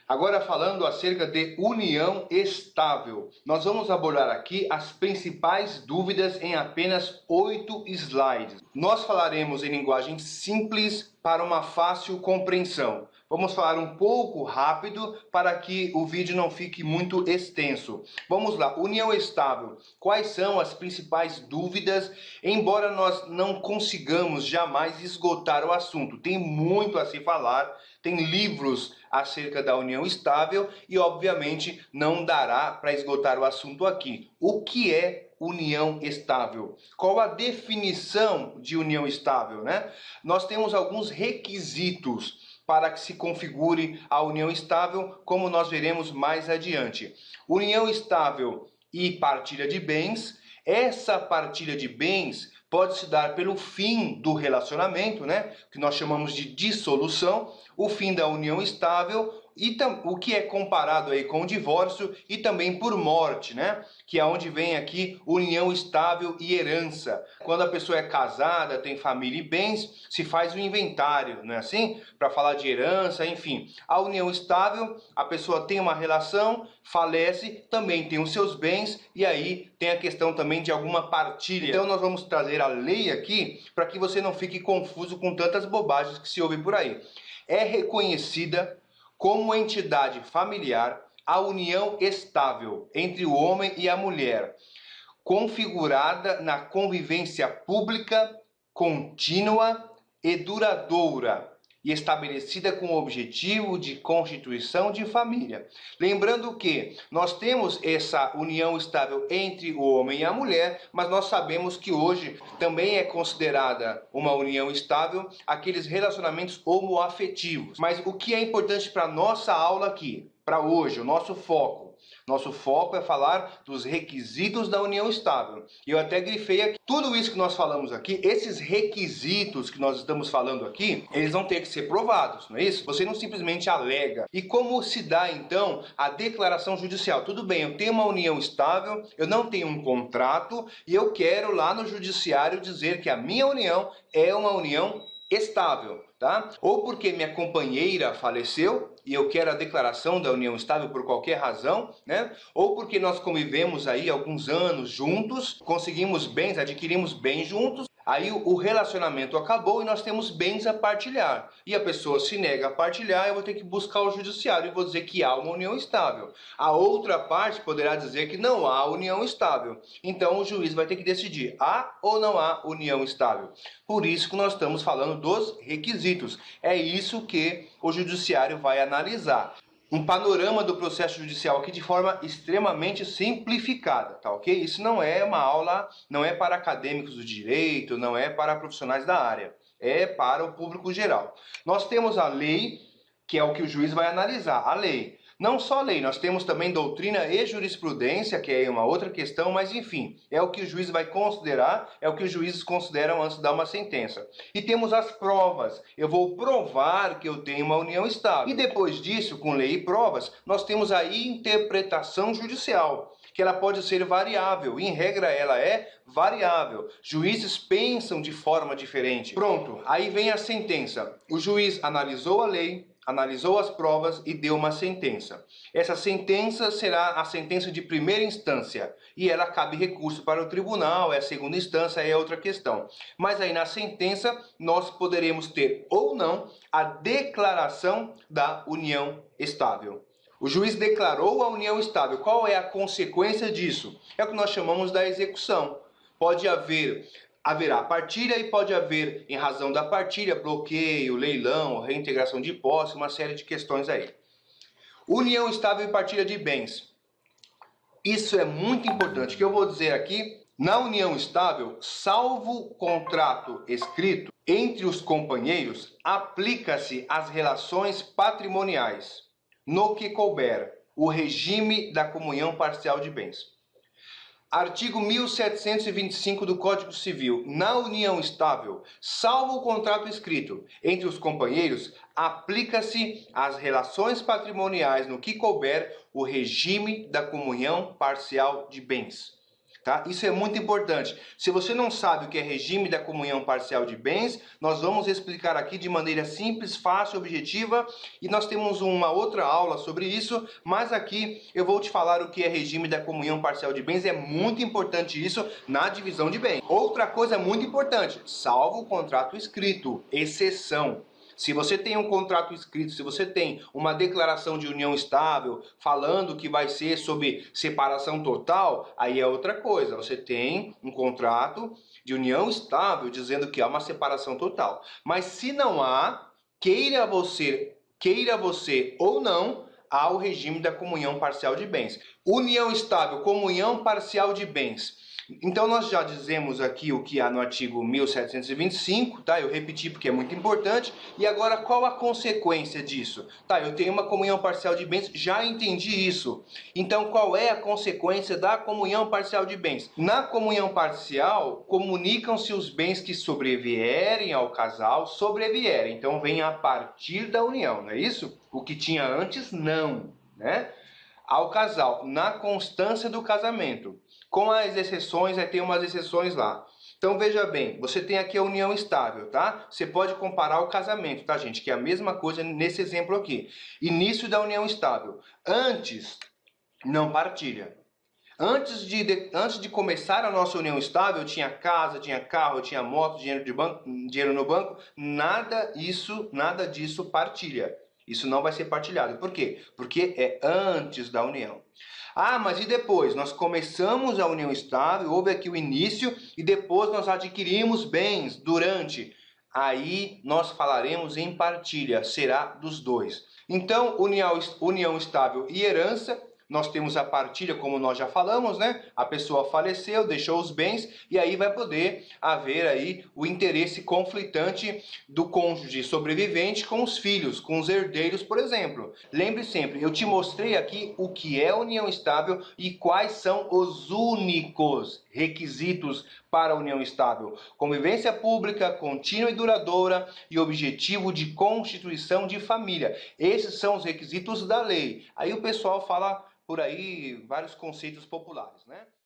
Agora falando acerca de união estável, nós vamos abordar aqui as principais dúvidas em apenas 8 slides. Nós falaremos em linguagem simples para uma fácil compreensão. Vamos falar um pouco rápido para que o vídeo não fique muito extenso. Vamos lá, união estável. Quais são as principais dúvidas? Embora nós não consigamos jamais esgotar o assunto, tem muito a se falar, tem livros acerca da união estável e obviamente não dará para esgotar o assunto aqui. O que é união estável? Qual a definição de união estável, né? Nós temos alguns requisitos para que se configure a união estável, como nós veremos mais adiante. União estável e partilha de bens. Essa partilha de bens pode se dar pelo fim do relacionamento, né? Que nós chamamos de dissolução, o fim da união estável e o que é comparado aí com o divórcio e também por morte, né? Que é onde vem aqui união estável e herança. Quando a pessoa é casada, tem família e bens, se faz o inventário, não é assim? Para falar de herança, enfim. A união estável, a pessoa tem uma relação, falece, também tem os seus bens e aí tem a questão também de alguma partilha. Então nós vamos trazer a lei aqui para que você não fique confuso com tantas bobagens que se ouve por aí. É reconhecida como entidade familiar a união estável entre o homem e a mulher, configurada na convivência pública, contínua e duradoura, e estabelecida com o objetivo de constituição de família. Lembrando que nós temos essa união estável entre o homem e a mulher, mas nós sabemos que hoje também é considerada uma união estável aqueles relacionamentos homoafetivos. Mas o que é importante para a nossa aula aqui, para hoje, o nosso foco? Nosso foco é falar dos requisitos da união estável. E eu até grifei aqui, tudo isso que nós falamos aqui, esses requisitos que nós estamos falando aqui, eles vão ter que ser provados, não é isso? Você não simplesmente alega. E como se dá então a declaração judicial? Tudo bem, eu tenho uma união estável, eu não tenho um contrato e eu quero lá no judiciário dizer que a minha união é uma união estável, tá? Ou porque minha companheira faleceu e eu quero a declaração da união estável por qualquer razão, né? Ou porque nós convivemos aí alguns anos juntos, conseguimos bens, adquirimos bens juntos, aí o relacionamento acabou e nós temos bens a partilhar. E a pessoa se nega a partilhar, eu vou ter que buscar o judiciário e vou dizer que há uma união estável. A outra parte poderá dizer que não há união estável. Então o juiz vai ter que decidir, há ou não há união estável. Por isso que nós estamos falando dos requisitos. É isso que o judiciário vai analisar. Um panorama do processo judicial aqui de forma extremamente simplificada, tá ok? Isso não é uma aula, não é para acadêmicos do direito, não é para profissionais da área, é para o público geral. Nós temos a lei, que é o que o juiz vai analisar, a lei. Não só a lei, nós temos também doutrina e jurisprudência, que é uma outra questão, mas enfim, é o que o juiz vai considerar, é o que os juízes consideram antes de dar uma sentença. E temos as provas, eu vou provar que eu tenho uma união estável. E depois disso, com lei e provas, nós temos a interpretação judicial, que ela pode ser variável, em regra ela é variável. Juízes pensam de forma diferente. Pronto, aí vem a sentença. O juiz analisou a lei, analisou as provas e deu uma sentença. Essa sentença será a sentença de primeira instância e ela cabe recurso para o tribunal, é a segunda instância, é outra questão. Mas aí na sentença nós poderemos ter ou não a declaração da união estável. O juiz declarou a união estável. Qual é a consequência disso? É o que nós chamamos da execução. Haverá partilha e pode haver, em razão da partilha, bloqueio, leilão, reintegração de posse, uma série de questões aí. União estável e partilha de bens. Isso é muito importante, que eu vou dizer aqui. Na união estável, salvo contrato escrito entre os companheiros, aplica-se às relações patrimoniais, no que couber, o regime da comunhão parcial de bens. Artigo 1725 do Código Civil. Na união estável, salvo o contrato escrito entre os companheiros, aplica-se às relações patrimoniais no que couber o regime da comunhão parcial de bens. Tá? Isso é muito importante. Se você não sabe o que é regime da comunhão parcial de bens, nós vamos explicar aqui de maneira simples, fácil, objetiva, e nós temos uma outra aula sobre isso, mas aqui eu vou te falar o que é regime da comunhão parcial de bens. É muito importante isso na divisão de bens. Outra coisa muito importante, salvo o contrato escrito, exceção. Se você tem um contrato escrito, se você tem uma declaração de união estável falando que vai ser sobre separação total, aí é outra coisa. Você tem um contrato de união estável dizendo que há uma separação total. Mas se não há, queira você ou não, há o regime da comunhão parcial de bens. União estável, comunhão parcial de bens. Então nós já dizemos aqui o que há no artigo 1725, tá? Eu repeti porque é muito importante. E agora qual a consequência disso? Tá, eu tenho uma comunhão parcial de bens, já entendi isso. Então qual é a consequência da comunhão parcial de bens? Na comunhão parcial, comunicam-se os bens que sobrevierem ao casal, sobrevierem. Então vem a partir da união, não é isso? O que tinha antes, não, né? Ao casal, na constância do casamento. Com as exceções, tem umas exceções lá. Então veja bem, você tem aqui a união estável, tá? Você pode comparar o casamento, tá, gente? Que é a mesma coisa nesse exemplo aqui. Início da união estável. Antes, não partilha. Antes de começar a nossa união estável, tinha casa, tinha carro, tinha moto, dinheiro no banco, nada disso partilha. Isso não vai ser partilhado. Por quê? Porque é antes da união. Ah, mas e depois? Nós começamos a união estável, houve aqui o início e depois nós adquirimos bens durante. Aí nós falaremos em partilha, será dos dois. Então, união estável e herança. Nós temos a partilha, como nós já falamos, né? A pessoa faleceu, deixou os bens, e aí vai poder haver aí o interesse conflitante do cônjuge sobrevivente com os filhos, com os herdeiros, por exemplo. Lembre sempre, eu te mostrei aqui o que é união estável e quais são os únicos requisitos para a união estável: convivência pública, contínua e duradoura e objetivo de constituição de família. Esses são os requisitos da lei. Aí o pessoal fala por aí vários conceitos populares, né?